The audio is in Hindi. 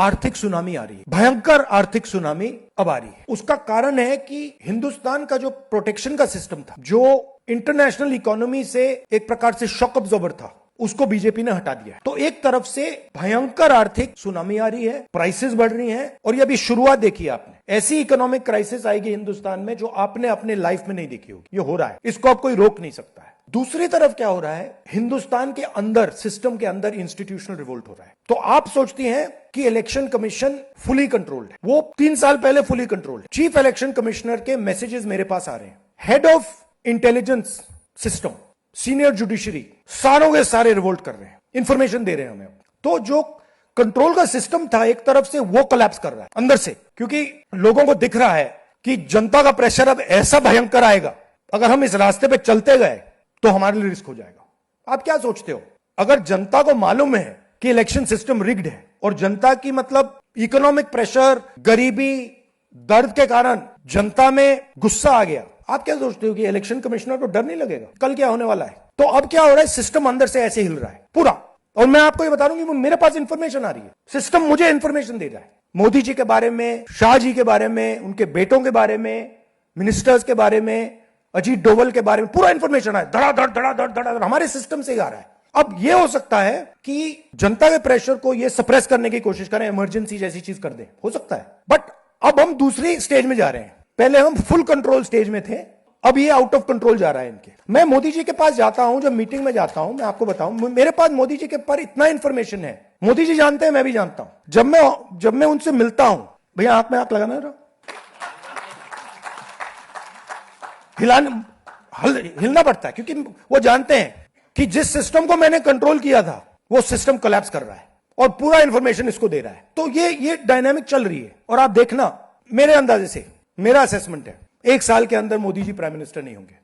आर्थिक सुनामी आ रही है, भयंकर आर्थिक सुनामी अब आ रही है। उसका कारण है कि हिंदुस्तान का जो प्रोटेक्शन का सिस्टम था, जो इंटरनेशनल इकोनॉमी से एक प्रकार से शॉक अब्जॉर्बर था, उसको बीजेपी ने हटा दिया है। तो एक तरफ से भयंकर आर्थिक सुनामी आ रही है, प्राइसेस बढ़ रही हैं, और ये अभी शुरुआत देखी आपने, ऐसी इकोनॉमिक क्राइसिस आएगी हिंदुस्तान में जो आपने अपने लाइफ में नहीं देखी होगी। ये हो रहा है, इसको आप कोई रोक नहीं सकता है। दूसरी तरफ क्या हो रहा है, हिंदुस्तान के अंदर, सिस्टम के अंदर इंस्टीट्यूशनल रिवोल्ट हो रहा है। तो आप सोचती हैं कि इलेक्शन कमीशन फुली कंट्रोल्ड है, वो 3 साल पहले फुली कंट्रोल्ड है। चीफ इलेक्शन कमिश्नर के मैसेजेस मेरे पास आ रहे हैं, head of intelligence system, senior judiciary, सारों के सारे रिवोल्ट कर रहे हैं, इंफॉर्मेशन दे रहे हैं हमें। तो जो कंट्रोल का सिस्टम था एक तरफ से, वो कोलैप्स कर रहा है अंदर से, क्योंकि लोगों को दिख रहा है कि जनता का प्रेशर अब ऐसा भयंकर आएगा, अगर हम इस रास्ते पे चलते गए तो हमारे लिए रिस्क हो जाएगा। आप क्या सोचते हो, अगर जनता को मालूम है कि इलेक्शन सिस्टम रिग्ड है और जनता की मतलब इकोनॉमिक प्रेशर, गरीबी, दर्द के कारण जनता में गुस्सा आ गया, आप क्या सोचते हो कि इलेक्शन कमिश्नर को डर नहीं लगेगा कल क्या होने वाला है? तो अब क्या हो रहा है, सिस्टम अंदर से ऐसे हिल रहा है पूरा। और मैं आपको ये बता दूं कि मेरे पास इंफॉर्मेशन आ रही है, सिस्टम मुझे इंफॉर्मेशन दे रहा है, मोदी जी के बारे में, शाह जी के बारे में, उनके बेटों के बारे में, मिनिस्टर्स के बारे में, अजीत डोवल के बारे में पूरा इंफॉर्मेशन है, धड़ाधड़ धड़ाधड़ धड़ाधड़ हमारे सिस्टम से ही आ रहा है। अब यह हो सकता है कि जनता के प्रेशर को यह सप्रेस करने की कोशिश करें, इमरजेंसी जैसी चीज कर दे, हो सकता है। बट अब हम दूसरी स्टेज में जा रहे हैं, पहले हम फुल कंट्रोल स्टेज में थे, अब ये आउट ऑफ कंट्रोल जा रहा है इनके। मैं मोदी जी के पास जाता हूं, जब मीटिंग में जाता हूं, मैं आपको बताऊं, मेरे पास मोदी जी के पर इतना इंफॉर्मेशन है, मोदी जी जानते हैं, मैं भी जानता हूं। जब मैं उनसे मिलता हूं, भैया आंख में आंख लगाना रहा, हिलना पड़ता है, क्योंकि वो जानते हैं कि जिस सिस्टम को मैंने कंट्रोल किया था वो सिस्टम कोलैप्स कर रहा है और पूरा इंफॉर्मेशन इसको दे रहा है। तो ये डायनामिक चल रही है। और आप देखना, मेरे अंदाजे से, मेरा असेसमेंट है, 1 साल के अंदर मोदी जी प्राइम मिनिस्टर नहीं होंगे।